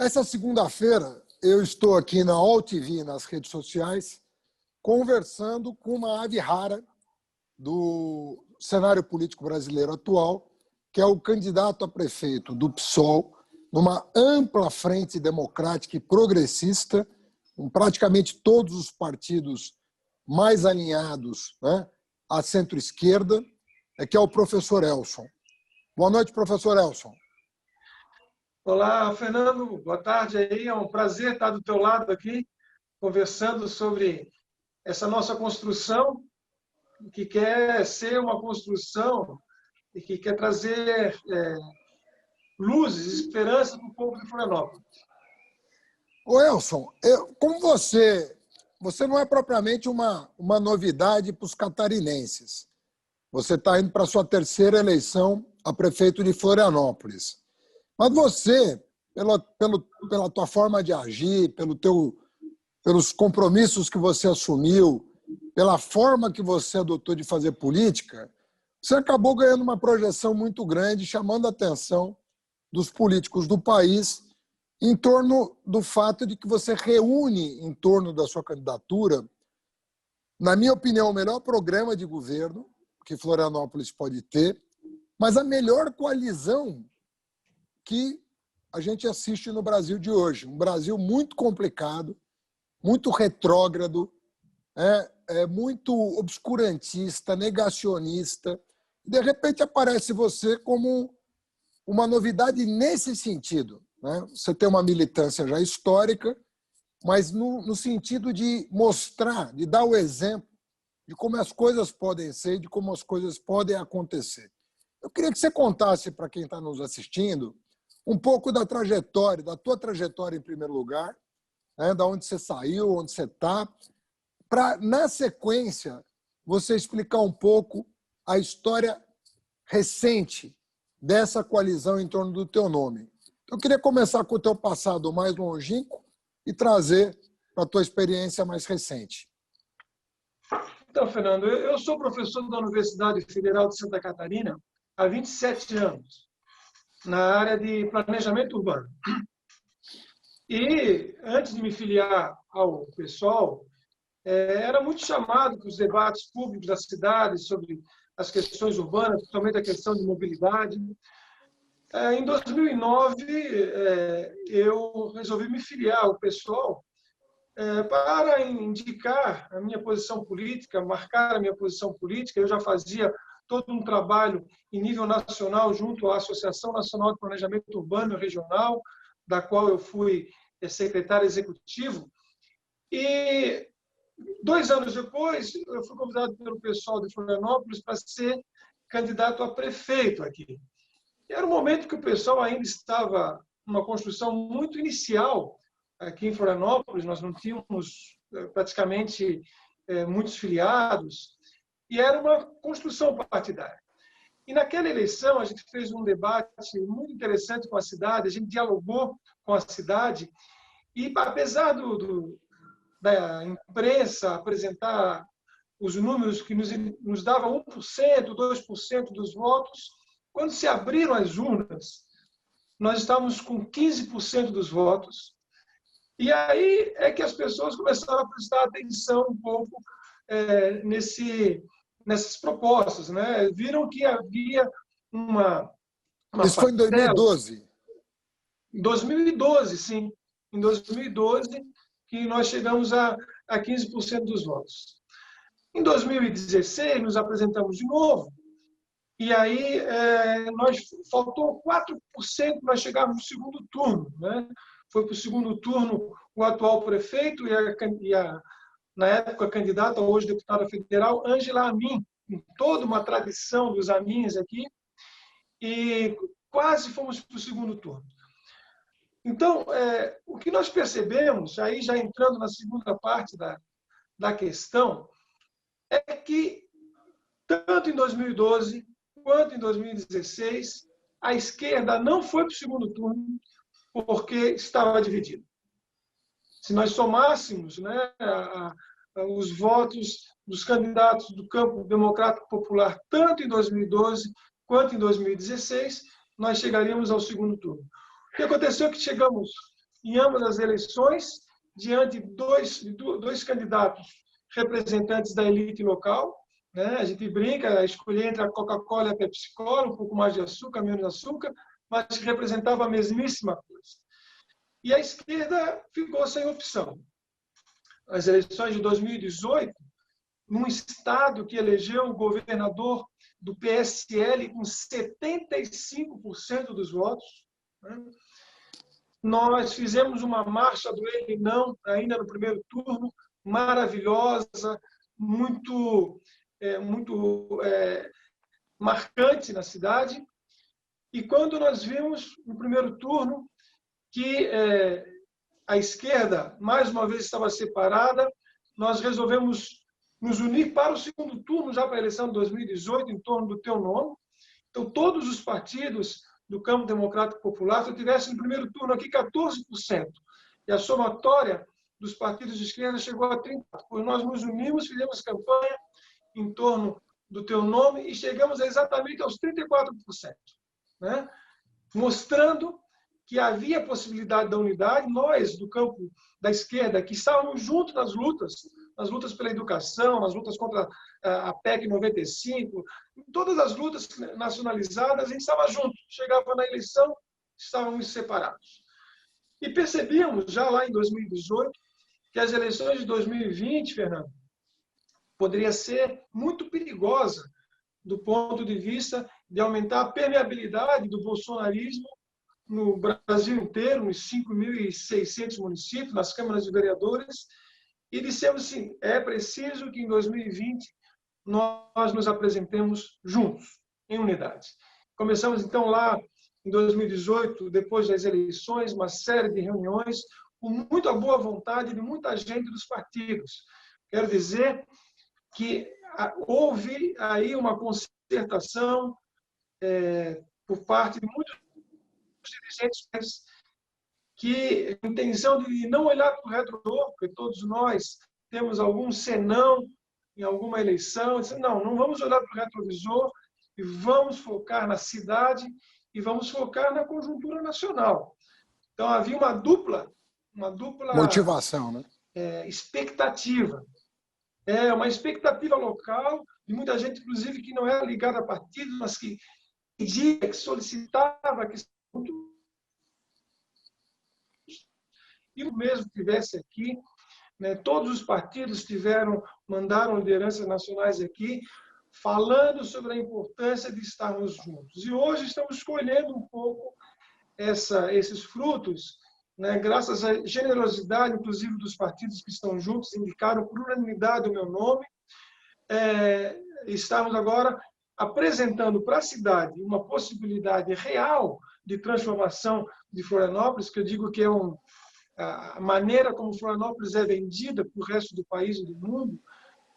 Essa segunda-feira, eu estou aqui na All TV, nas redes sociais, conversando com uma ave rara do cenário político brasileiro atual, que é o candidato a prefeito do PSOL, numa ampla frente democrática e progressista, com praticamente todos os partidos mais alinhados, né, à centro-esquerda, que é o professor Elson. Boa noite, professor Elson. Olá, Fernando. Boa tarde aí. É um prazer estar do teu lado aqui, conversando sobre essa nossa construção, que quer ser uma construção e que quer trazer luzes, esperança para o povo de Florianópolis. Ô Elson, como você não é propriamente uma novidade para os catarinenses. Você está indo para a sua terceira eleição a prefeito de Florianópolis. Mas você, pela tua forma de agir, pelos compromissos que você assumiu, pela forma que você adotou de fazer política, você acabou ganhando uma projeção muito grande, chamando a atenção dos políticos do país em torno do fato de que você reúne em torno da sua candidatura, na minha opinião, o melhor programa de governo que Florianópolis pode ter, mas a melhor coalizão que a gente assiste no Brasil de hoje. Um Brasil muito complicado, muito retrógrado, muito obscurantista, negacionista. De repente aparece você como uma novidade nesse sentido, né? Você tem uma militância já histórica, mas no sentido de mostrar, de dar o exemplo de como as coisas podem ser, de como as coisas podem acontecer. Eu queria que você contasse para quem está nos assistindo um pouco da trajetória, da tua trajetória em primeiro lugar, né, da onde você saiu, onde você está, para, na sequência, você explicar um pouco a história recente dessa coalizão em torno do teu nome. Eu queria começar com o teu passado mais longínquo e trazer para a tua experiência mais recente. Então, Fernando, eu sou professor da Universidade Federal de Santa Catarina há 27 anos, na área de planejamento urbano. E, antes de me filiar ao PSOL, era muito chamado para os debates públicos da cidade sobre as questões urbanas, principalmente a questão de mobilidade. Em 2009, eu resolvi me filiar ao PSOL para indicar a minha posição política, marcar a minha posição política. Eu já fazia todo um trabalho em nível nacional junto à Associação Nacional de Planejamento Urbano e Regional, da qual eu fui secretário executivo. E 2 anos depois, eu fui convidado pelo pessoal de Florianópolis para ser candidato a prefeito aqui. E era um momento que o pessoal ainda estava numa construção muito inicial aqui em Florianópolis. Nós não tínhamos praticamente muitos filiados, e era uma construção partidária. E naquela eleição, a gente fez um debate muito interessante com a cidade, a gente dialogou com a cidade, e apesar da imprensa apresentar os números que nos davam 1%, 2% dos votos, quando se abriram as urnas, nós estávamos com 15% dos votos. E aí é que as pessoas começaram a prestar atenção um pouco nessas propostas, né? Viram que havia uma Isso foi em 2012? Em 2012, sim. Em 2012, que nós chegamos a 15% dos votos. Em 2016, nos apresentamos de novo, e aí faltou 4% para nós chegarmos no segundo turno, né? Foi para o segundo turno o atual prefeito na época, candidata, hoje deputada federal, Ângela Amin, com toda uma tradição dos Amins aqui, e quase fomos para o segundo turno. Então, o que nós percebemos, aí já entrando na segunda parte da questão, é que tanto em 2012 quanto em 2016, a esquerda não foi para o segundo turno porque estava dividida. Se nós somássemos, né, os votos dos candidatos do campo democrático popular, tanto em 2012 quanto em 2016, nós chegaríamos ao segundo turno. O que aconteceu é que chegamos em ambas as eleições, diante de dois candidatos representantes da elite local, né? A gente brinca, escolher entre a Coca-Cola e a Pepsi-Cola, um pouco mais de açúcar, menos açúcar, mas que representava a mesmíssima coisa. E a esquerda ficou sem opção. As eleições de 2018, num estado que elegeu o governador do PSL com 75% dos votos, né? Nós fizemos uma marcha do Ele Não, ainda no primeiro turno, maravilhosa, muito marcante na cidade. E quando nós vimos, no primeiro turno, que a esquerda, mais uma vez, estava separada, nós resolvemos nos unir para o segundo turno, já para a eleição de 2018, em torno do Teu Nome. Então, todos os partidos do campo democrático popular, se eu tivesse no primeiro turno aqui 14%, e a somatória dos partidos de esquerda chegou a 30%. Pois nós nos unimos, fizemos campanha em torno do Teu Nome e chegamos exatamente aos 34%, né? Mostrando que havia possibilidade da unidade. Nós, do campo da esquerda, que estávamos juntos nas lutas pela educação, nas lutas contra a PEC 95, em todas as lutas nacionalizadas, a gente estava junto. Chegava na eleição, estávamos separados. E percebíamos, já lá em 2018, que as eleições de 2020, Fernando, poderia ser muito perigosa do ponto de vista de aumentar a permeabilidade do bolsonarismo no Brasil inteiro, nos 5.600 municípios, nas câmaras de vereadores, e dissemos assim, é preciso que em 2020 nós nos apresentemos juntos, em unidade. Começamos então lá em 2018, depois das eleições, uma série de reuniões com muita boa vontade de muita gente dos partidos. Quero dizer que houve aí uma concertação por parte de muitos dirigentes que a intenção de não olhar para o retrovisor, porque todos nós temos algum senão em alguma eleição, disse, não vamos olhar para o retrovisor e vamos focar na cidade e vamos focar na conjuntura nacional. Então havia uma dupla motivação, né? Expectativa. Uma expectativa local de muita gente, inclusive, que não era ligada a partidos, mas que pedia, que solicitava que e o mesmo tivesse aqui, né? Todos os partidos mandaram lideranças nacionais aqui, falando sobre a importância de estarmos juntos. E hoje estamos colhendo um pouco esses frutos, né? Graças à generosidade, inclusive, dos partidos que estão juntos, indicaram por unanimidade o meu nome. Estamos agora apresentando para a cidade uma possibilidade real de transformação de Florianópolis, que eu digo que é a maneira como Florianópolis é vendida para o resto do país e do mundo,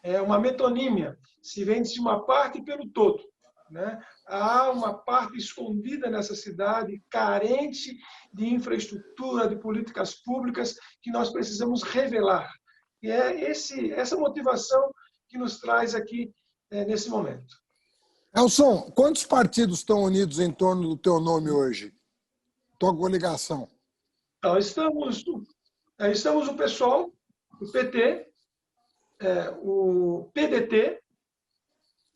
é uma metonímia. Se vende-se uma parte pelo todo, né? Há uma parte escondida nessa cidade, carente de infraestrutura, de políticas públicas, que nós precisamos revelar. E é essa motivação que nos traz aqui nesse momento. Elson, quantos partidos estão unidos em torno do teu nome hoje? Tua coligação. Então, estamos o PSOL, o PT, o PDT,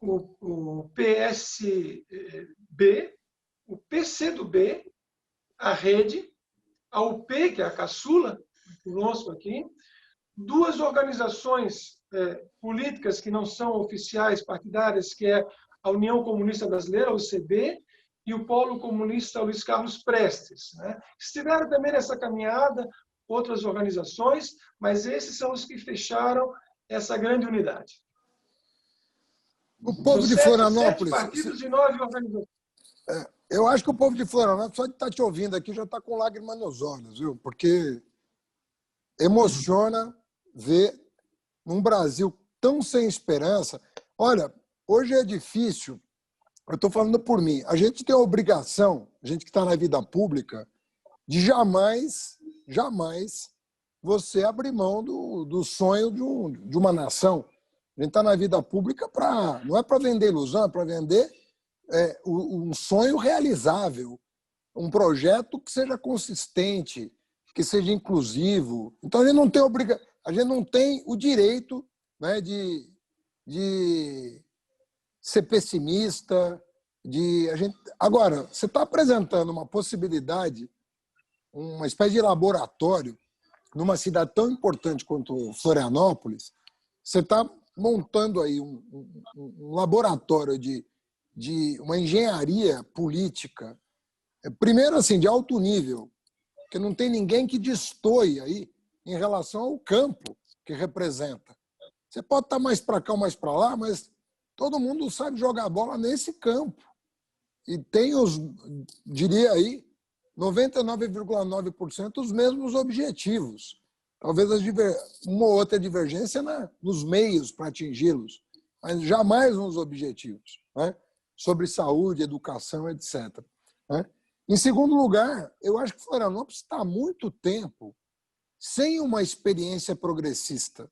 o PSB, o PCdoB, a Rede, a UP, que é a caçula, conosco aqui, duas organizações políticas que não são oficiais, partidárias, que é a União Comunista Brasileira, a UCB, e o Polo Comunista Luiz Carlos Prestes, né? Estiveram também nessa caminhada outras organizações, mas esses são os que fecharam essa grande unidade. O povo de Florianópolis... 7 partidos e 9 organizações. Eu acho que o povo de Florianópolis, só de estar te ouvindo aqui, já está com lágrimas nos olhos, viu? Porque emociona ver um Brasil tão sem esperança. Olha, hoje é difícil, eu estou falando por mim, a gente tem a obrigação, a gente que está na vida pública, de jamais você abrir mão do sonho de uma nação. A gente está na vida pública não é para vender ilusão, é para vender um sonho realizável, um projeto que seja consistente, que seja inclusivo. Então, a gente não tem o direito, né, de ser pessimista. Agora, você está apresentando uma possibilidade, uma espécie de laboratório, numa cidade tão importante quanto Florianópolis. Você está montando aí um laboratório de uma engenharia política, primeiro assim, de alto nível, que não tem ninguém que destoie aí em relação ao campo que representa. Você pode estar mais para cá ou mais para lá, mas todo mundo sabe jogar bola nesse campo. E tem diria aí, 99,9% os mesmos objetivos. Talvez uma ou outra divergência nos meios para atingi-los, mas jamais nos objetivos, né? Sobre saúde, educação, etc. Né? Em segundo lugar, eu acho que Florianópolis está há muito tempo sem uma experiência progressista.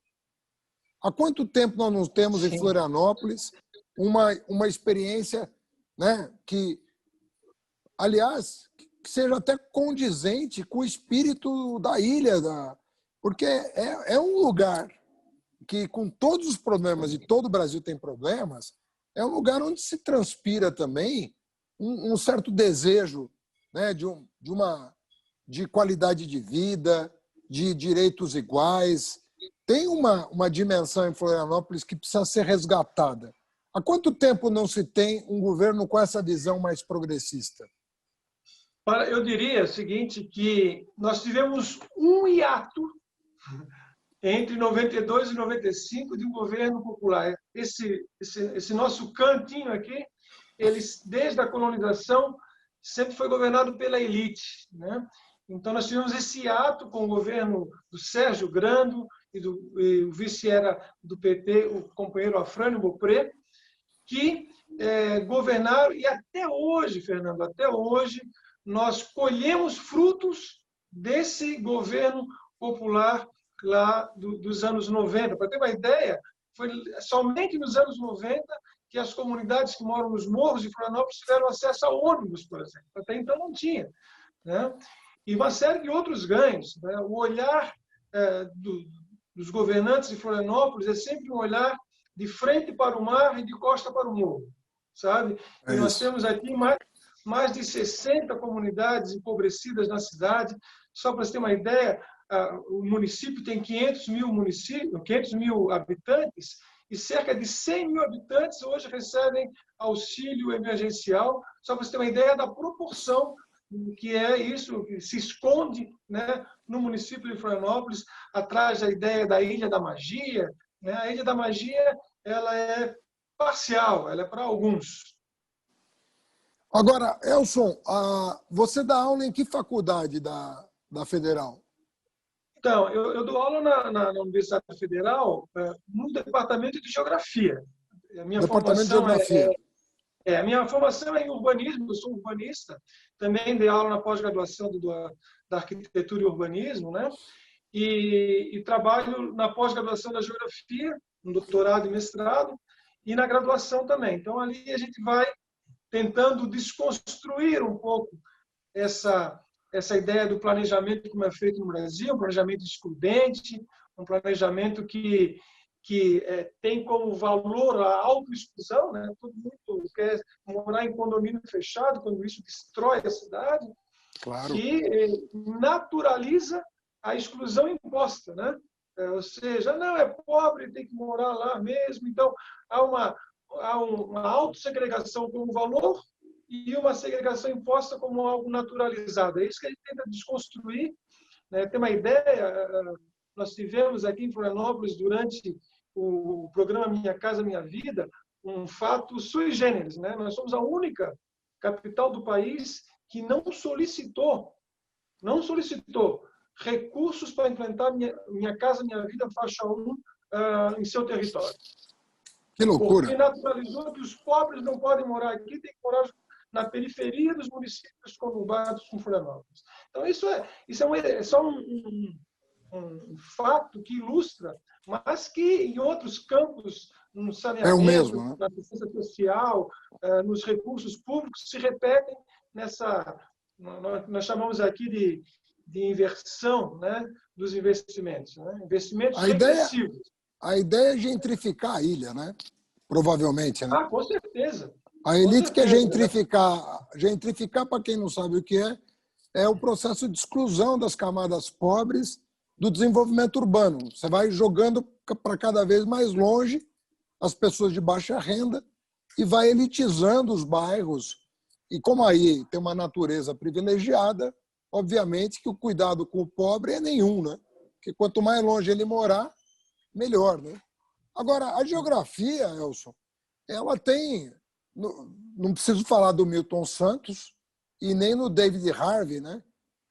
Há quanto tempo nós não temos em Florianópolis uma experiência, né, que, aliás, que seja até condizente com o espírito da ilha, porque é um lugar que, com todos os problemas, e todo o Brasil tem problemas, é um lugar onde se transpira também um certo desejo, né, de qualidade de vida, de direitos iguais. Tem uma dimensão em Florianópolis que precisa ser resgatada. Há quanto tempo não se tem um governo com essa visão mais progressista? Eu diria o seguinte, que nós tivemos um hiato entre 92 e 95 de um governo popular. Esse nosso cantinho aqui, desde a colonização, sempre foi governado pela elite, né? Então, nós tivemos esse hiato com o governo do Sérgio Grando, e o vice era do PT, o companheiro Afrânio Beaupré, que governaram, e até hoje, Fernando, até hoje, nós colhemos frutos desse governo popular lá dos anos 90. Para ter uma ideia, foi somente nos anos 90 que as comunidades que moram nos morros de Florianópolis tiveram acesso a ônibus, por exemplo. Até então não tinha, né? E uma série de outros ganhos, né? O olhar dos governantes de Florianópolis é sempre um olhar de frente para o mar e de costa para o morro, sabe? E nós temos aqui mais de 60 comunidades empobrecidas na cidade. Só para você ter uma ideia, o município tem 500 mil habitantes, e cerca de 100 mil habitantes hoje recebem auxílio emergencial. Só para você ter uma ideia da proporção que é isso, que se esconde, né, no município de Florianópolis, atrás da ideia da Ilha da Magia, né? A Ilha da Magia, ela é parcial, ela é para alguns. Agora, Elson, você dá aula em que faculdade da Federal? Então, eu dou aula na Universidade Federal, no departamento de Geografia. A minha Departamento de formação Geografia. a minha formação é em urbanismo, eu sou urbanista, também dei aula na pós-graduação da arquitetura e urbanismo, né? E trabalho na pós-graduação da geografia, no doutorado e mestrado, e na graduação também. Então, ali a gente vai tentando desconstruir um pouco essa ideia do planejamento como é feito no Brasil, um planejamento excludente, um planejamento que tem como valor a autoexclusão, né? Todo mundo quer morar em condomínio fechado, quando isso destrói a cidade, claro, que naturaliza a exclusão imposta, né? Ou seja, não, é pobre, tem que morar lá mesmo. Então, há uma autossegregação como valor e uma segregação imposta como algo naturalizado. É isso que a gente tenta desconstruir, né? Tem uma ideia, nós tivemos aqui em Florianópolis, durante o programa Minha Casa Minha Vida, um fato sui generis, né? Nós somos a única capital do país que não solicitou recursos para implantar Minha Casa Minha Vida faixa 1 em seu território. Que loucura! Porque naturalizou que os pobres não podem morar aqui, tem que morar na periferia dos municípios conurbados com Florianópolis. Então, isso é só um fato que ilustra, mas que em outros campos, no saneamento, mesmo, né? na assistência social, nos recursos públicos, se repetem nós chamamos aqui de inversão, né, dos investimentos, né? Investimentos A ideia, regressivos. a ideia é gentrificar a ilha, né? Provavelmente, né? Ah, com certeza. A Com elite quer certeza. gentrificar. Gentrificar, para quem não sabe o que é o processo de exclusão das camadas pobres do desenvolvimento urbano. Você vai jogando para cada vez mais longe as pessoas de baixa renda e vai elitizando os bairros. E como aí tem uma natureza privilegiada, obviamente que o cuidado com o pobre é nenhum, né? Porque quanto mais longe ele morar, melhor, né? Agora, a geografia, Elson, ela tem... Não preciso falar do Milton Santos e nem no David Harvey, né?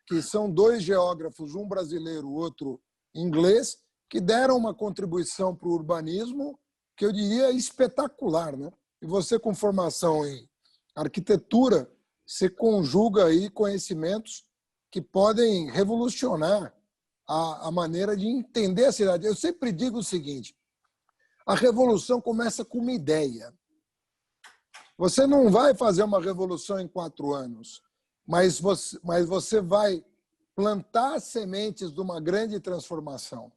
Que são dois geógrafos, um brasileiro, outro inglês, que deram uma contribuição para o urbanismo que eu diria espetacular, né? E você, com formação em arquitetura, você conjuga aí conhecimentos que podem revolucionar a maneira de entender a cidade. Eu sempre digo o seguinte: a revolução começa com uma ideia. Você não vai fazer uma revolução em 4 anos, mas você vai plantar sementes de uma grande transformação,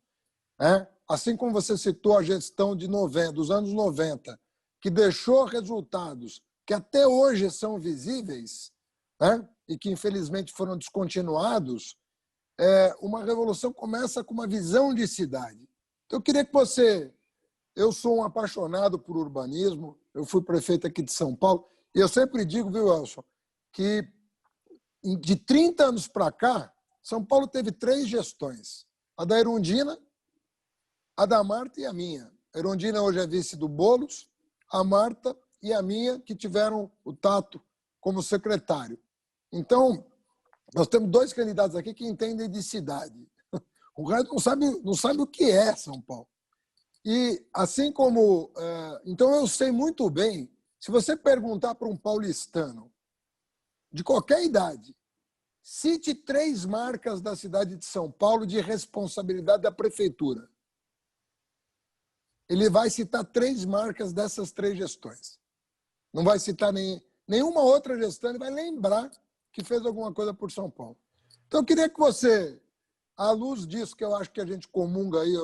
né? Assim como você citou a gestão dos anos 90, que deixou resultados que até hoje são visíveis, né? E que infelizmente foram descontinuados, uma revolução começa com uma visão de cidade. Então, eu queria que você... Eu sou um apaixonado por urbanismo, eu fui prefeito aqui de São Paulo, e eu sempre digo, viu, Elson, que de 30 anos para cá, São Paulo teve 3 gestões. A da Erundina, a da Marta e a minha. A Erundina hoje é vice do Boulos, a Marta e a minha, que tiveram o Tato como secretário. Então, nós temos 2 candidatos aqui que entendem de cidade. O resto não sabe o que é São Paulo. E assim como... Então, eu sei muito bem, se você perguntar para um paulistano de qualquer idade, cite 3 marcas da cidade de São Paulo de responsabilidade da prefeitura. Ele vai citar 3 marcas dessas 3 gestões. Não vai citar nenhuma outra gestão, ele vai lembrar que fez alguma coisa por São Paulo. Então, eu queria que você, à luz disso que eu acho que a gente comunga aí,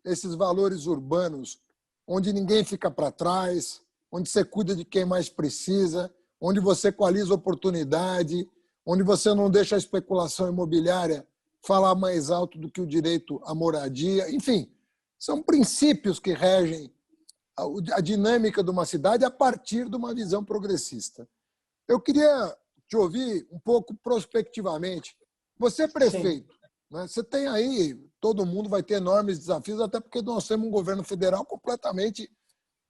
esses valores urbanos, onde ninguém fica para trás, onde você cuida de quem mais precisa, onde você equaliza oportunidade, onde você não deixa a especulação imobiliária falar mais alto do que o direito à moradia. Enfim, são princípios que regem a dinâmica de uma cidade a partir de uma visão progressista. Eu queria te ouvir um pouco prospectivamente. Você é prefeito, né? Você tem aí, todo mundo vai ter enormes desafios, até porque nós temos um governo federal completamente,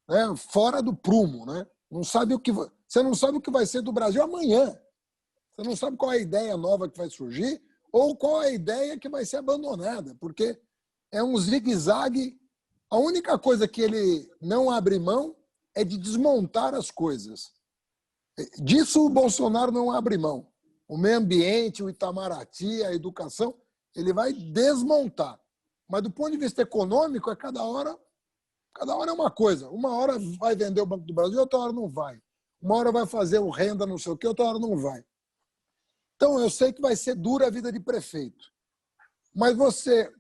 né, fora do prumo, né? Você não sabe o que vai ser do Brasil amanhã. Você não sabe qual é a ideia nova que vai surgir ou qual é a ideia que vai ser abandonada, porque é um zigue-zague. A única coisa que ele não abre mão é de desmontar as coisas. Disso o Bolsonaro não abre mão. O meio ambiente, o Itamaraty, a educação, ele vai desmontar. Mas do ponto de vista econômico, cada hora é uma coisa. Uma hora vai vender o Banco do Brasil, outra hora não vai. Uma hora vai fazer o renda não sei o quê, outra hora não vai. Então, eu sei que vai ser dura a vida de prefeito. Mas você,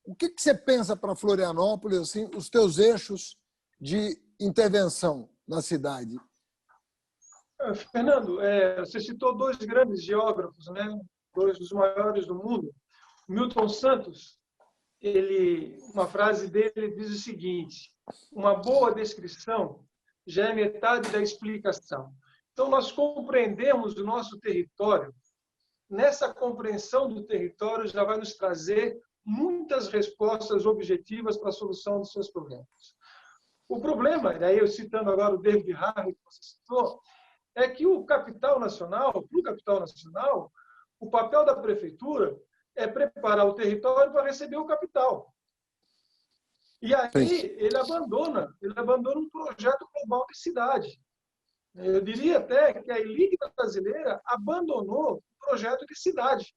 o que você pensa para Florianópolis, assim, os teus eixos de intervenção na cidade? Fernando, você citou 2 grandes geógrafos, né? 2 dos maiores do mundo. Milton Santos, uma frase dele diz o seguinte: uma boa descrição já é metade da explicação. Então, nós compreendemos o nosso território. Nessa compreensão do território já vai nos trazer muitas respostas objetivas para a solução dos seus problemas. O problema, e aí eu citando agora o David Harvey, que você citou, é que o capital nacional, para o capital nacional, o papel da prefeitura é preparar o território para receber o capital. E aí ele abandona um projeto global de cidade. Eu diria até que a elite brasileira abandonou o projeto de cidade.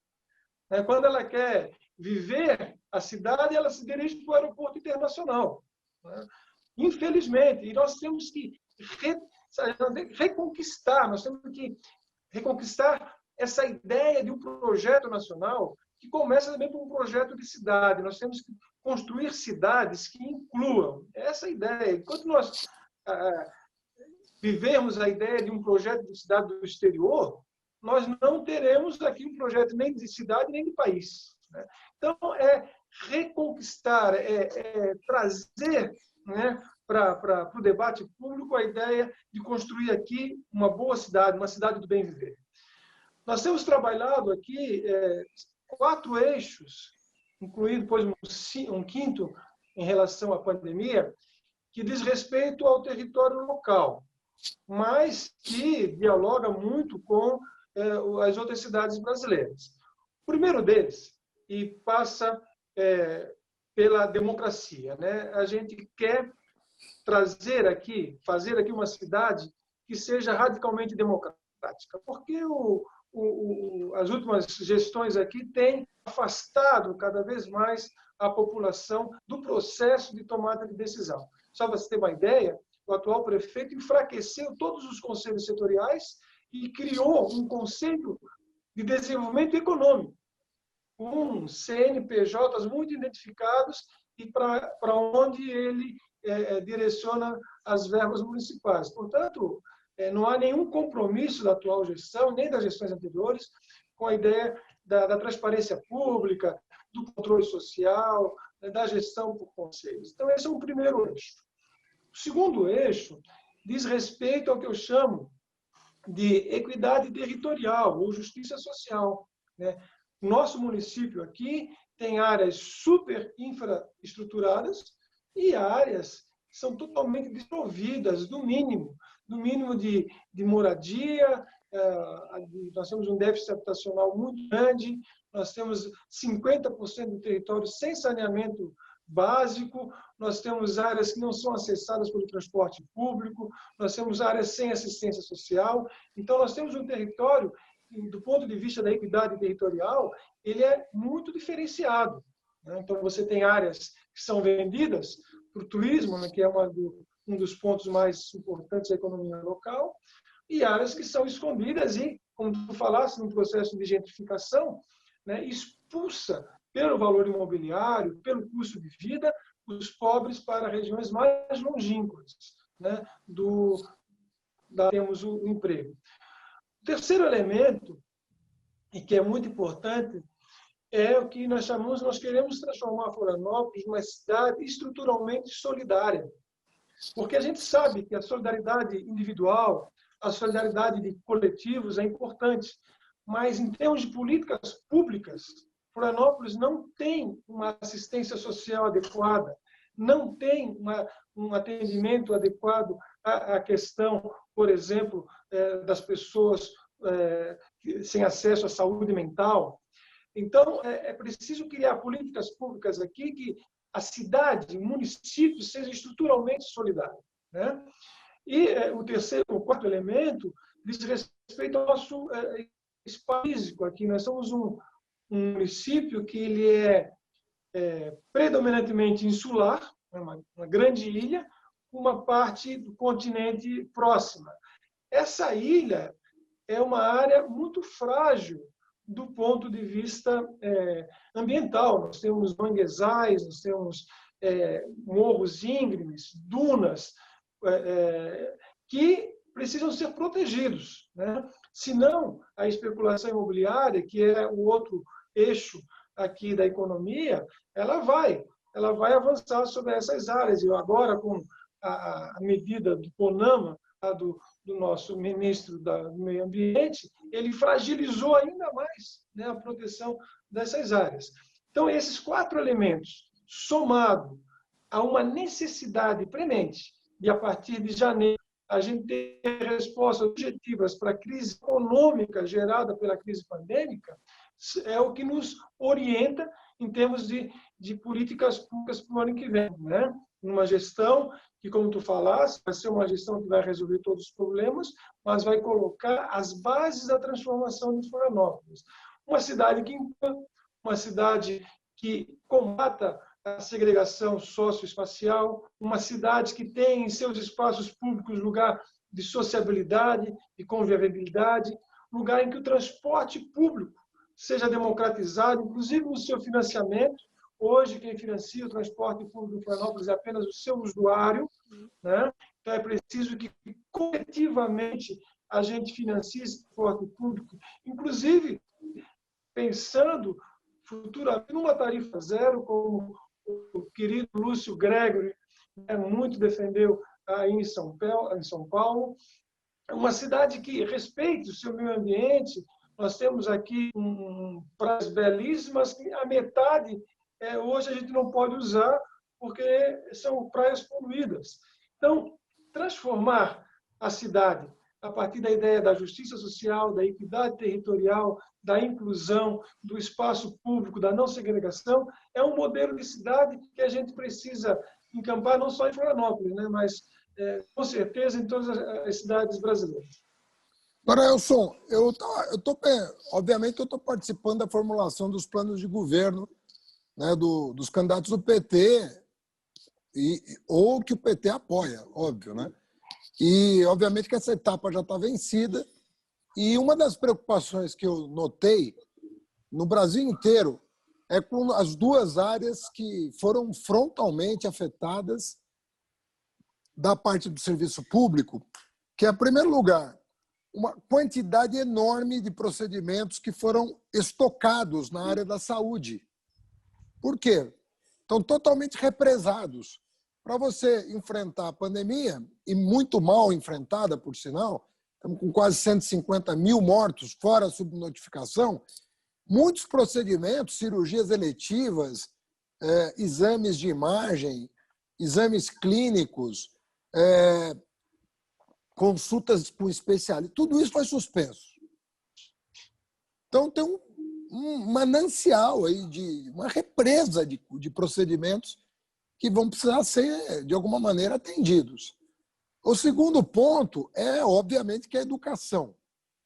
Quando ela quer viver a cidade, ela se dirige para o aeroporto internacional. Infelizmente, e nós temos que reconquistar essa ideia de um projeto nacional que começa também por um projeto de cidade. Nós temos que construir cidades que incluam essa ideia. Enquanto nós vivemos a ideia de um projeto de cidade do exterior, nós não teremos aqui um projeto nem de cidade nem de país, né? Então, é reconquistar, trazer, né, para o debate público a ideia de construir aqui uma boa cidade, uma cidade do bem viver. Nós temos trabalhado aqui 4 eixos, incluindo depois um quinto em relação à pandemia, que diz respeito ao território local, mas que dialoga muito com as outras cidades brasileiras. O primeiro deles, e passa pela democracia, né? A gente quer trazer aqui, fazer aqui uma cidade que seja radicalmente democrática, porque as últimas gestões aqui têm afastado cada vez mais a população do processo de tomada de decisão. Só para você ter uma ideia, o atual prefeito enfraqueceu todos os conselhos setoriais e criou um conselho de desenvolvimento econômico, com CNPJs muito identificados e para onde ele direciona as verbas municipais. Portanto, não há nenhum compromisso da atual gestão, nem das gestões anteriores, com a ideia da transparência pública, do controle social, da gestão por conselhos. Então, esse é um primeiro eixo. O segundo eixo diz respeito ao que eu chamo de equidade territorial ou justiça social, né? Nosso município aqui tem áreas super infraestruturadas e áreas que são totalmente desprovidas do mínimo de moradia. Nós temos um déficit habitacional muito grande, nós temos 50% do território sem saneamento básico, nós temos áreas que não são acessadas pelo transporte público, nós temos áreas sem assistência social. Então, nós temos um território, do ponto de vista da equidade territorial, ele é muito diferenciado, né? Então, você tem áreas que são vendidas para o turismo, né, que é um dos pontos mais importantes da economia local, e áreas que são escondidas e, como tu falaste, num processo de gentrificação, né, expulsa pelo valor imobiliário, pelo custo de vida, os pobres para regiões mais longínquas, né, temos o emprego. O terceiro elemento, e que é muito importante, é o que nós queremos transformar Florianópolis numa cidade estruturalmente solidária. Porque a gente sabe que a solidariedade individual, a solidariedade de coletivos é importante, mas em termos de políticas públicas, Florianópolis não tem uma assistência social adequada, não tem um atendimento adequado à questão, por exemplo, das pessoas sem acesso à saúde mental. Então, é preciso criar políticas públicas aqui que a cidade, o município, seja estruturalmente solidário, né? E o quarto elemento diz respeito ao nosso espaço físico aqui. Nós somos um município que ele é predominantemente insular, uma grande ilha, uma parte do continente próxima. Essa ilha é uma área muito frágil do ponto de vista ambiental. Nós temos manguezais, nós temos morros íngremes, dunas, que precisam ser protegidos, né? Senão, a especulação imobiliária, que é o outro eixo aqui da economia, ela vai avançar sobre essas áreas. E agora, com a medida do CONAMA, do nosso ministro do Meio Ambiente, ele fragilizou ainda mais, né, a proteção dessas áreas. Então, esses 4 elementos, somado a uma necessidade premente de, a partir de janeiro, a gente ter respostas objetivas para a crise econômica gerada pela crise pandêmica, é o que nos orienta em termos de políticas públicas para o ano que vem, né? Uma gestão que, como tu falaste, vai ser uma gestão que vai resolver todos os problemas, mas vai colocar as bases da transformação de Florianópolis. Uma cidade que inclua, uma cidade que combata a segregação socioespacial, uma cidade que tem em seus espaços públicos lugar de sociabilidade, de convivialidade, lugar em que o transporte público seja democratizado, inclusive no seu financiamento. Hoje, quem financia o transporte público em Florianópolis é apenas o seu usuário, né? Então, é preciso que, coletivamente, a gente financie esse transporte público, inclusive pensando futuramente numa tarifa zero, como o querido Lúcio Gregory, né, muito defendeu aí em São Paulo. É uma cidade que respeite o seu meio ambiente. Nós temos aqui praias belíssimas, que a metade hoje a gente não pode usar porque são praias poluídas. Então, transformar a cidade a partir da ideia da justiça social, da equidade territorial, da inclusão, do espaço público, da não segregação, é um modelo de cidade que a gente precisa encampar não só em Florianópolis, né, mas com certeza em todas as cidades brasileiras. Agora, Elson, obviamente eu estou participando da formulação dos planos de governo, né, dos candidatos do PT, ou que o PT apoia, óbvio, né? E, obviamente, que essa etapa já está vencida. E uma das preocupações que eu notei no Brasil inteiro é com as duas áreas que foram frontalmente afetadas da parte do serviço público, que é, em primeiro lugar, uma quantidade enorme de procedimentos que foram estocados na área da saúde. Por quê? Estão totalmente represados. Para você enfrentar a pandemia, e muito mal enfrentada, por sinal, estamos com quase 150 mil mortos, fora a subnotificação, muitos procedimentos, cirurgias eletivas, exames de imagem, exames clínicos, consultas com especialistas, tudo isso foi suspenso. Então, tem um manancial aí, uma represa de procedimentos que vão precisar ser, de alguma maneira, atendidos. O segundo ponto é, obviamente, que a educação.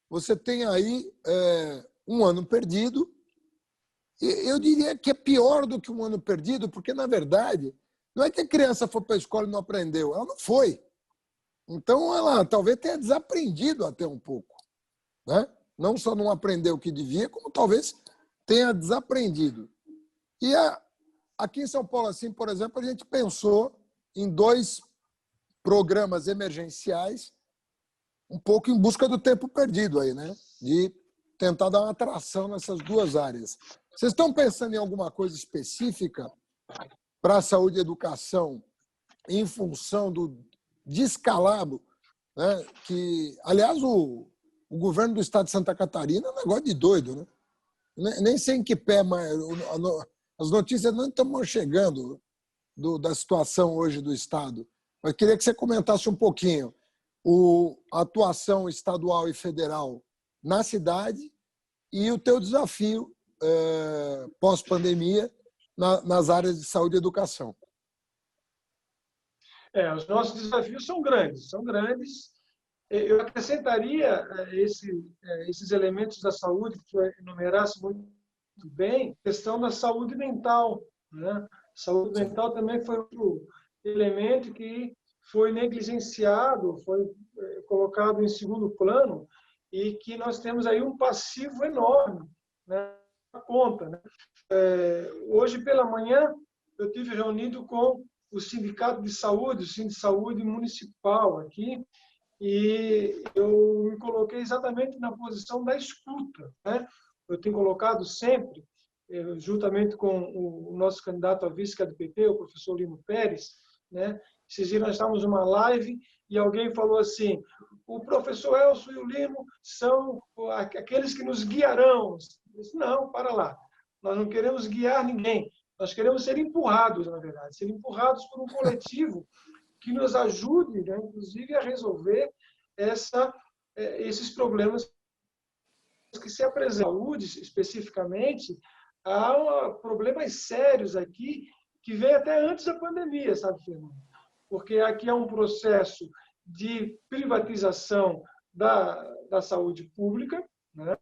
Você tem aí um ano perdido, e eu diria que é pior do que um ano perdido, porque, na verdade, não é que a criança foi para a escola e não aprendeu, ela não foi. Então, ela talvez tenha desaprendido até um pouco, né? Não só não aprendeu o que devia, como talvez tenha desaprendido. E aqui em São Paulo, assim, por exemplo, a gente pensou em 2 programas emergenciais, um pouco em busca do tempo perdido aí, né? De tentar dar uma atração nessas duas áreas. Vocês estão pensando em alguma coisa específica para a saúde e educação em função do descalabro, né? Que, aliás, o governo do estado de Santa Catarina é um negócio de doido, né? Nem sei em que pé, mas as notícias não estão chegando da situação hoje do estado. Mas queria que você comentasse um pouquinho a atuação estadual e federal na cidade e o teu desafio pós-pandemia nas áreas de saúde e educação. Os nossos desafios são grandes, são grandes. Eu acrescentaria esses elementos da saúde que tu enumerasse muito bem, a questão da saúde mental, né? Saúde mental também foi outro elemento que foi negligenciado, foi colocado em segundo plano e que nós temos aí um passivo enorme, né, na conta, né? Hoje pela manhã eu tive reunido com o sindicato de saúde, o Sindicato de Saúde Municipal aqui, e eu me coloquei exatamente na posição da escuta, né? Eu tenho colocado sempre, juntamente com o nosso candidato a vice, que é do PT, o professor Lino Pérez, né? Esses dias nós estávamos numa live e alguém falou assim: o professor Elson e o Lino são aqueles que nos guiarão. Eu disse: não, para lá. Nós não queremos guiar ninguém. Nós queremos ser empurrados, na verdade, ser empurrados por um coletivo que nos ajude, né, inclusive, a resolver esses problemas que se apresentam. Saúde, especificamente, há problemas sérios aqui que vem até antes da pandemia, sabe, Fernando? Porque aqui há um processo de privatização da saúde pública, né,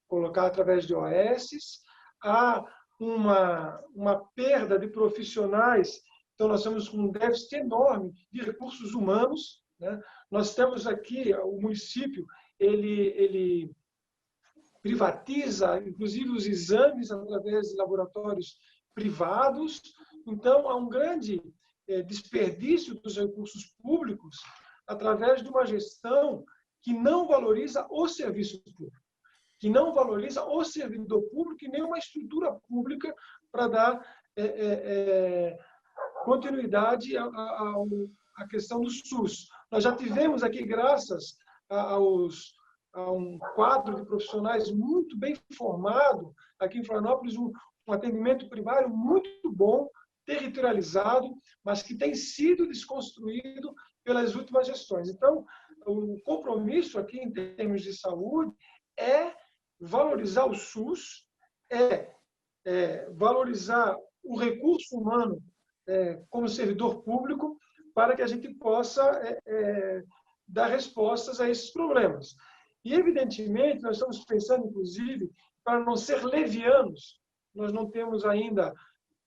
colocar através de OS, há uma perda de profissionais. Então, nós temos um déficit enorme de recursos humanos, né? Nós temos aqui, o município, ele privatiza, inclusive, os exames através de laboratórios privados. Então, há um grande desperdício dos recursos públicos através de uma gestão que não valoriza o serviço público, que não valoriza o servidor público e nem uma estrutura pública para dar continuidade à questão do SUS. Nós já tivemos aqui, graças a um quadro de profissionais muito bem formado, aqui em Florianópolis, um atendimento primário muito bom, territorializado, mas que tem sido desconstruído pelas últimas gestões. Então, o compromisso aqui, em termos de saúde, é valorizar o SUS, valorizar o recurso humano como servidor público, para que a gente possa dar respostas a esses problemas. E, evidentemente, nós estamos pensando, inclusive, para não ser levianos, nós não temos ainda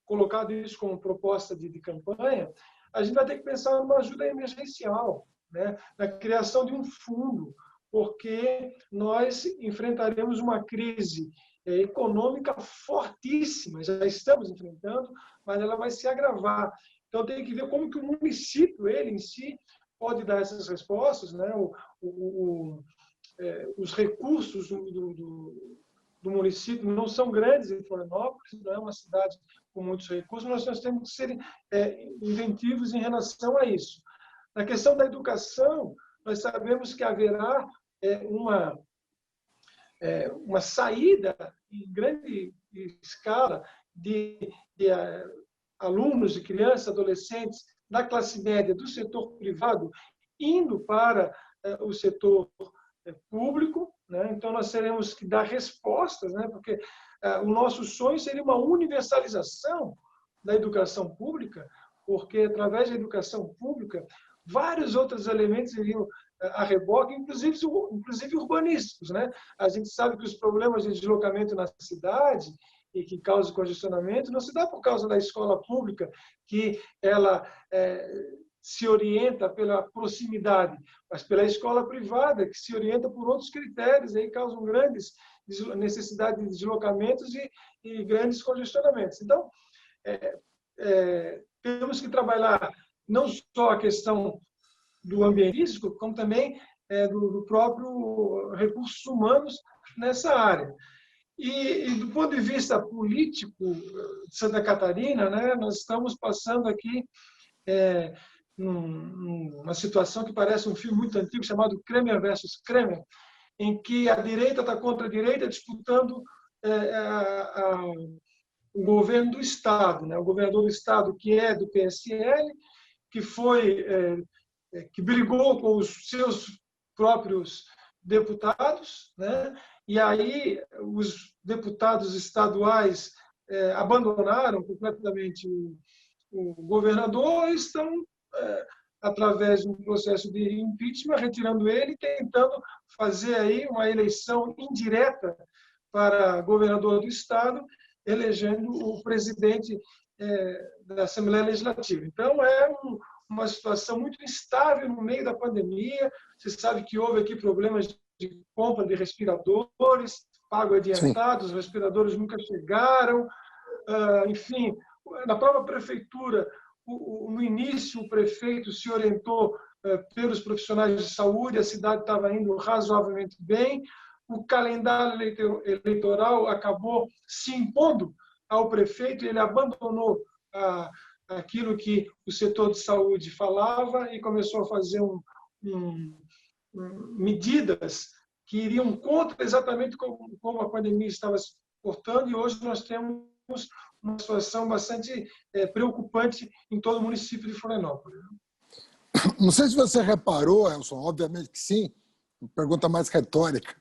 colocado isso como proposta de campanha, a gente vai ter que pensar numa ajuda emergencial, né? Na criação de um fundo, porque nós enfrentaremos uma crise econômica fortíssima, já estamos enfrentando, mas ela vai se agravar. Então, tem que ver como que o município, ele em si, pode dar essas respostas, né? Os recursos do município não são grandes em Florianópolis, não é uma cidade com muitos recursos, nós temos que ser inventivos em relação a isso. Na questão da educação, nós sabemos que haverá uma saída em grande escala de alunos, de crianças, adolescentes da classe média do setor privado indo para o setor público, né? Então, nós teremos que dar respostas, né? Porque o nosso sonho seria uma universalização da educação pública, porque, através da educação pública, vários outros elementos iriam a reboque, inclusive urbanísticos, né? A gente sabe que os problemas de deslocamento na cidade e que causam congestionamento não se dá por causa da escola pública, que ela se orienta pela proximidade, mas pela escola privada, que se orienta por outros critérios, aí causam grandes necessidades de deslocamentos e grandes congestionamentos. Então, temos que trabalhar não só a questão do ambientístico, como também do próprio recursos humanos nessa área. E do ponto de vista político de Santa Catarina, né, nós estamos passando aqui numa situação que parece um filme muito antigo, chamado Kremer versus Kremer, em que a direita está contra a direita disputando o governo do Estado, né? O governador do Estado, que é do PSL, que brigou com os seus próprios deputados, né? E aí os deputados estaduais abandonaram completamente o governador e estão, através de um processo de impeachment, retirando ele e tentando fazer aí uma eleição indireta para governador do Estado, elegendo o presidente da Assembleia Legislativa. Então, uma situação muito instável no meio da pandemia. Você sabe que houve aqui problemas de compra de respiradores, pago adiantado, os respiradores nunca chegaram. Enfim, na própria prefeitura, no início, o prefeito se orientou pelos profissionais de saúde, a cidade estava indo razoavelmente bem, o calendário eleitoral acabou se impondo ao prefeito, ele abandonou aquilo que o setor de saúde falava e começou a fazer medidas que iriam contra exatamente como a pandemia estava se portando, e hoje nós temos uma situação bastante preocupante em todo o município de Florianópolis. Não sei se você reparou, Elson, obviamente que sim, pergunta mais retórica,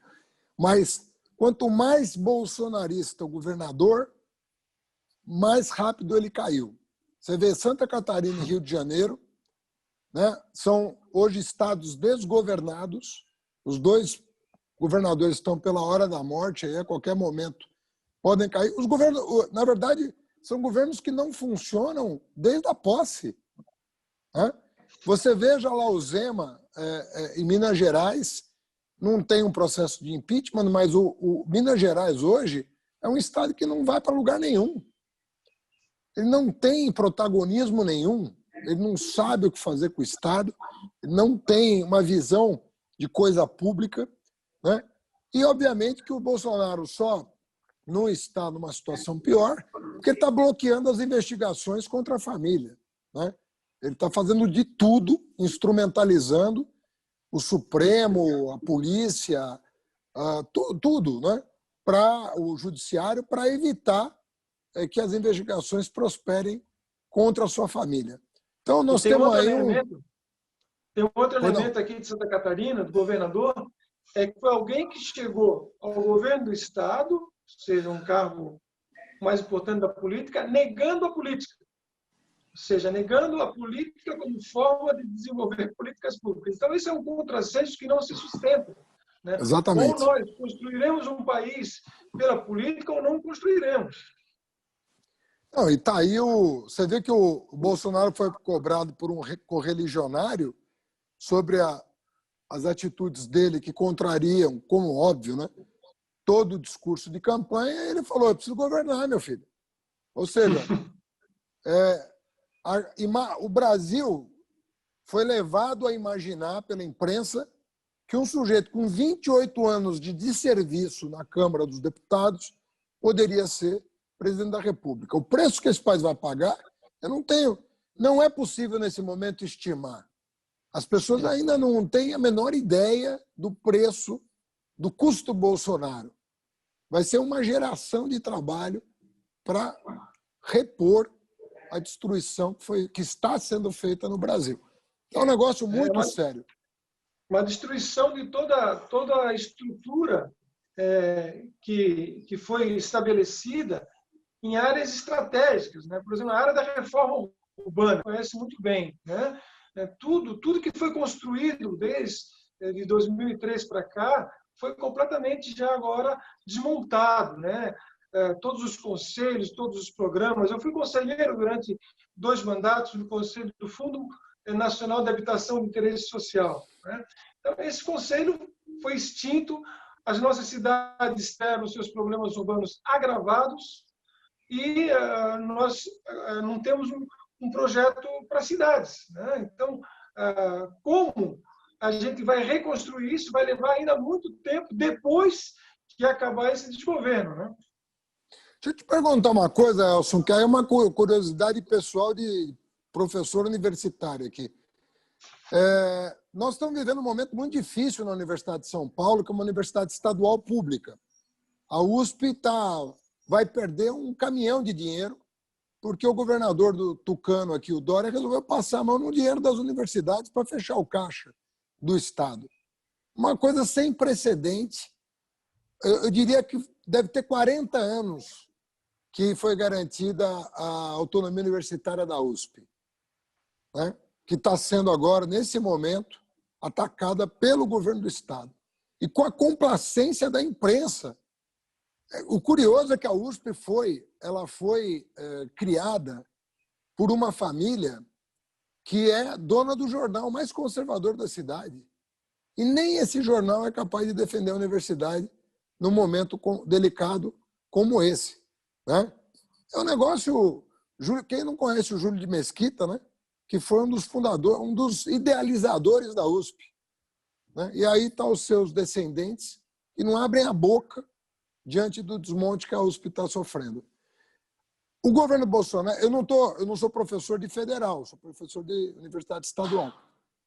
mas quanto mais bolsonarista o governador, mais rápido ele caiu. Você vê Santa Catarina e Rio de Janeiro, né, são hoje estados desgovernados, os dois governadores estão pela hora da morte, aí a qualquer momento podem cair. Os governos, na verdade, são governos que não funcionam desde a posse. Né? Você veja lá o Zema, em Minas Gerais, não tem um processo de impeachment, mas o Minas Gerais hoje é um estado que não vai para lugar nenhum. Ele não tem protagonismo nenhum, ele não sabe o que fazer com o estado, ele não tem uma visão de coisa pública, né? E, obviamente, que o Bolsonaro só não está numa situação pior porque está bloqueando as investigações contra a família, né? Ele está fazendo de tudo, instrumentalizando o Supremo, a polícia, tudo, né? Para o judiciário, para evitar que as investigações prosperem contra a sua família. Então, nós temos aí Tem um outro elemento aqui de Santa Catarina, do governador, é que foi alguém que chegou ao governo do Estado, ou seja, um cargo mais importante da política, negando a política. Ou seja, negando a política como forma de desenvolver políticas públicas. Então, isso é um contrassenso que não se sustenta, né? Exatamente. Ou nós construiremos um país pela política ou não construiremos. Não, e tá aí você vê que o Bolsonaro foi cobrado por um correligionário sobre as atitudes dele que contrariam, como óbvio, né, todo o discurso de campanha, e ele falou: eu preciso governar, meu filho. Ou seja, o Brasil foi levado a imaginar pela imprensa que um sujeito com 28 anos de desserviço na Câmara dos Deputados poderia ser presidente da República. O preço que esse país vai pagar, não é possível nesse momento estimar. As pessoas ainda não têm a menor ideia do preço, do custo Bolsonaro. Vai ser uma geração de trabalho para repor a destruição que está sendo feita no Brasil. É um negócio muito sério. Uma destruição de toda a estrutura que foi estabelecida em áreas estratégicas, né? Por exemplo, a área da reforma urbana, conhece muito bem, né? Tudo que foi construído desde de 2003 para cá foi completamente já agora desmontado, né? Todos os conselhos, todos os programas. Eu fui conselheiro durante 2 mandatos no Conselho do Fundo Nacional de Habitação de Interesse Social, né? Então, esse conselho foi extinto, as nossas cidades tiveram seus problemas urbanos agravados e nós não temos um projeto para cidades, né? Então, como a gente vai reconstruir isso vai levar ainda muito tempo depois que acabar esse desgoverno, né? Deixa eu te perguntar uma coisa, Elson, que é uma curiosidade pessoal de professor universitário aqui. Nós estamos vivendo um momento muito difícil na Universidade de São Paulo, que é uma universidade estadual pública. A USP vai perder um caminhão de dinheiro porque o governador do Tucano aqui, o Dória, resolveu passar a mão no dinheiro das universidades para fechar o caixa do Estado. Uma coisa sem precedente. Eu diria que deve ter 40 anos que foi garantida a autonomia universitária da USP, né? Que está sendo agora, nesse momento, atacada pelo governo do Estado. E com a complacência da imprensa. O curioso é que a USP foi criada por uma família que é dona do jornal mais conservador da cidade. E nem esse jornal é capaz de defender a universidade num momento delicado como esse, né? É um negócio... Quem não conhece o Júlio de Mesquita, né? Que foi um dos fundadores, um dos idealizadores da USP, né? E aí estão os seus descendentes que não abrem a boca diante do desmonte que a USP está sofrendo. O governo Bolsonaro... Eu não sou professor de federal, sou professor de universidade estadual.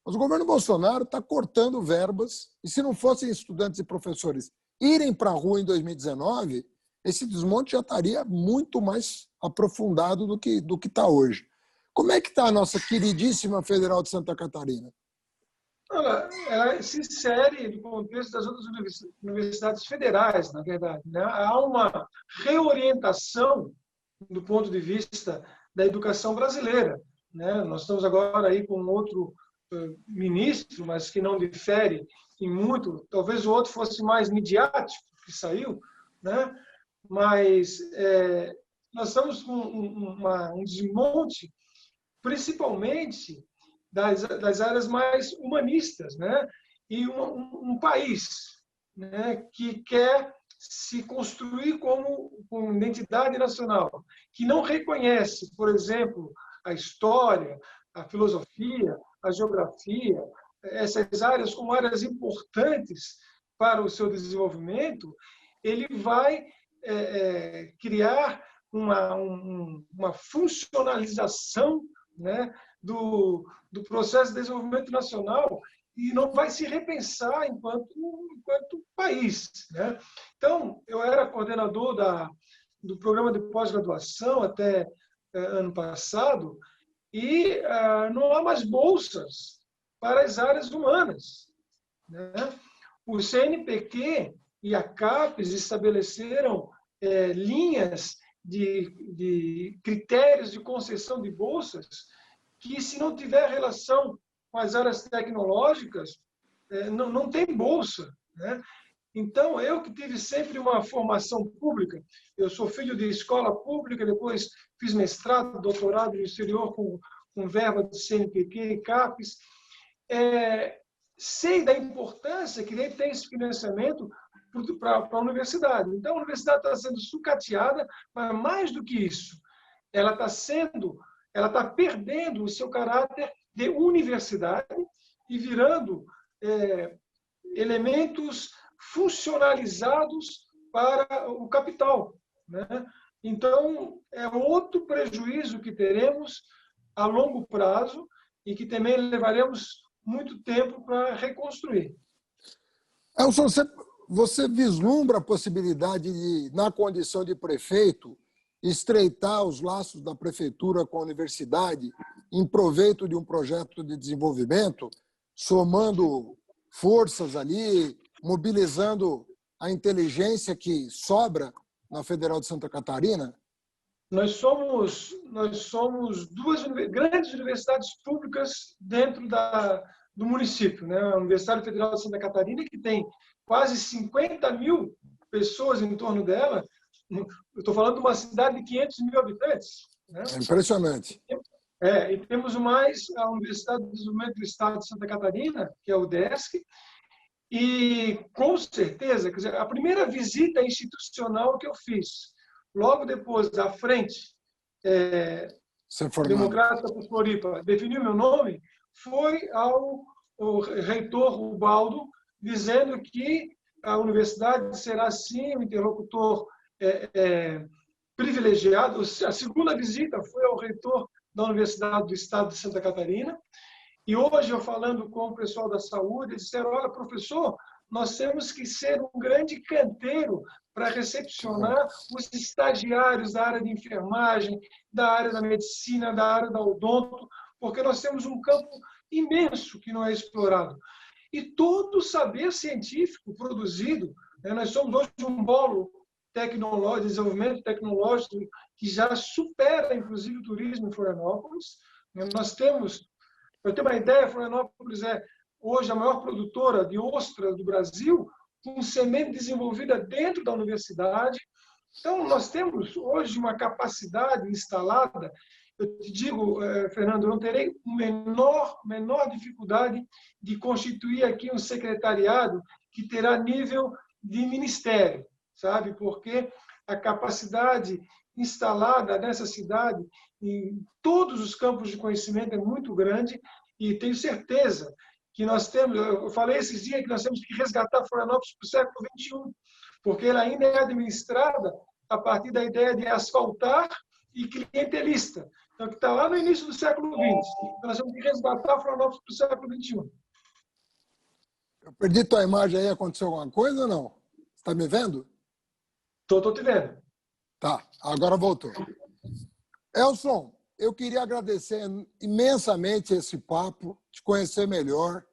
Mas o governo Bolsonaro está cortando verbas, e se não fossem estudantes e professores irem para a rua em 2019, esse desmonte já estaria muito mais aprofundado do que está hoje. Como é que está a nossa queridíssima Federal de Santa Catarina? Ela se insere no contexto das outras universidades federais, na verdade, né? Há uma reorientação do ponto de vista da educação brasileira, né? Nós estamos agora aí com outro ministro, mas que não difere em muito. Talvez o outro fosse mais midiático, que saiu, né? Mas nós estamos com um desmonte, principalmente das áreas mais humanistas, né? e um país, né, que quer se construir como uma identidade nacional, que não reconhece, por exemplo, a história, a filosofia, a geografia, essas áreas como áreas importantes para o seu desenvolvimento, ele vai criar uma funcionalização, né, do processo de desenvolvimento nacional e não vai se repensar enquanto país, né? Então, eu era coordenador do programa de pós-graduação até ano passado e não há mais bolsas para as áreas humanas, né? O CNPq e a CAPES estabeleceram linhas de critérios de concessão de bolsas que, se não tiver relação com as áreas tecnológicas, não tem bolsa, né? Então, eu que tive sempre uma formação pública, eu sou filho de escola pública, depois fiz mestrado, doutorado no exterior com verba do CNPq e CAPES, sei da importância que tem esse financiamento para a universidade. Então, a universidade está sendo sucateada, mas mais do que isso, ela está perdendo o seu caráter de universidade e virando elementos funcionalizados para o capital, né? Então, é outro prejuízo que teremos a longo prazo e que também levaremos muito tempo para reconstruir. Elson, você vislumbra a possibilidade de, na condição de prefeito, estreitar os laços da prefeitura com a universidade em proveito de um projeto de desenvolvimento, somando forças ali, mobilizando a inteligência que sobra na Federal de Santa Catarina? Nós somos duas grandes universidades públicas dentro do município, né? A Universidade Federal de Santa Catarina, que tem quase 50 mil pessoas em torno dela. Eu estou falando de uma cidade de 500 mil habitantes, né? É impressionante. E temos mais a Universidade de Desenvolvimento do Estado de Santa Catarina, que é o UDESC, e, com certeza, quer dizer, a primeira visita institucional que eu fiz, logo depois da Frente Democrática por Floripa definiu meu nome, foi ao reitor Ubaldo, dizendo que a universidade será, sim, um interlocutor privilegiado. A segunda visita foi ao reitor da Universidade do Estado de Santa Catarina. E hoje, eu falando com o pessoal da saúde, eles disseram: olha, professor, nós temos que ser um grande canteiro para recepcionar os estagiários da área de enfermagem, da área da medicina, da área da odonto, porque nós temos um campo imenso que não é explorado. E todo o saber científico produzido, né, nós somos hoje um polo tecnológico, desenvolvimento tecnológico que já supera, inclusive, o turismo em Florianópolis. Nós temos, para ter uma ideia, Florianópolis é hoje a maior produtora de ostras do Brasil, com semente desenvolvida dentro da universidade. Então, nós temos hoje uma capacidade instalada. Eu te digo, Fernando, eu não terei menor dificuldade de constituir aqui um secretariado que terá nível de ministério, sabe? Porque a capacidade instalada nessa cidade em todos os campos de conhecimento é muito grande e tenho certeza que nós temos, eu falei esses dias que nós temos que resgatar Florianópolis para o século XXI, porque ela ainda é administrada a partir da ideia de asfaltar e clientelista, então, que está lá no início do século XX. Então, nós temos que resgatar Florianópolis para o século XXI. Eu perdi tua imagem aí, aconteceu alguma coisa ou não? Você está me vendo? Estou te vendo. Tá, agora voltou. Elson, eu queria agradecer imensamente esse papo, te conhecer melhor.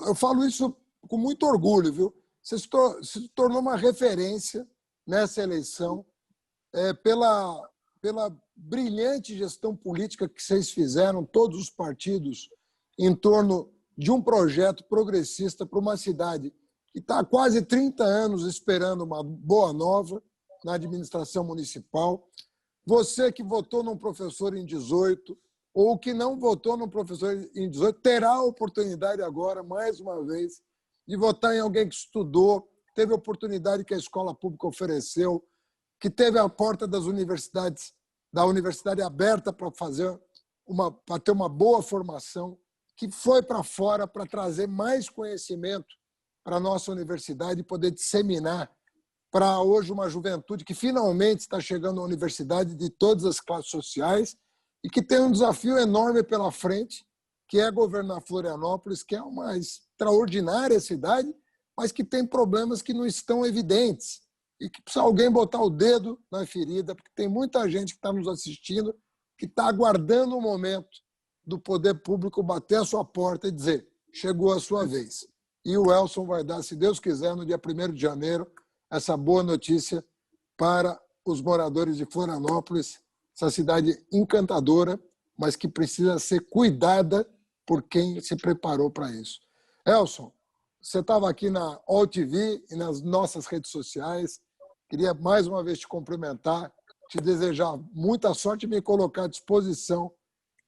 Eu falo isso com muito orgulho, viu? Você se tornou uma referência nessa eleição pela brilhante gestão política que vocês fizeram, todos os partidos, em torno de um projeto progressista para uma cidade que está há quase 30 anos esperando uma boa nova na administração municipal. Você que votou num professor em 18, ou que não votou no professor em 18, terá a oportunidade agora, mais uma vez, de votar em alguém que estudou, teve a oportunidade que a escola pública ofereceu, que teve a porta das universidades, da universidade aberta para ter uma boa formação, que foi para fora para trazer mais conhecimento para a nossa universidade e poder disseminar para hoje uma juventude que finalmente está chegando à universidade de todas as classes sociais e que tem um desafio enorme pela frente, que é governar Florianópolis, que é uma extraordinária cidade, mas que tem problemas que não estão evidentes e que precisa alguém botar o dedo na ferida, porque tem muita gente que está nos assistindo que está aguardando o momento do poder público bater a sua porta e dizer: chegou a sua vez. E o Elson vai dar, se Deus quiser, no dia 1º de janeiro, essa boa notícia para os moradores de Florianópolis, essa cidade encantadora, mas que precisa ser cuidada por quem se preparou para isso. Elson, você estava aqui na All TV e nas nossas redes sociais. Queria mais uma vez te cumprimentar, te desejar muita sorte e me colocar à disposição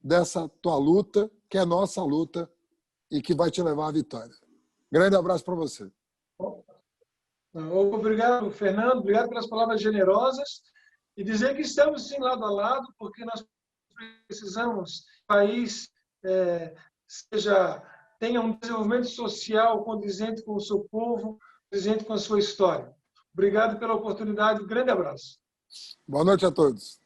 dessa tua luta, que é nossa luta e que vai te levar à vitória. Grande abraço para você. Obrigado, Fernando. Obrigado pelas palavras generosas. E dizer que estamos, sim, lado a lado, porque nós precisamos que o país tenha um desenvolvimento social condizente com o seu povo, condizente com a sua história. Obrigado pela oportunidade. Um grande abraço. Boa noite a todos.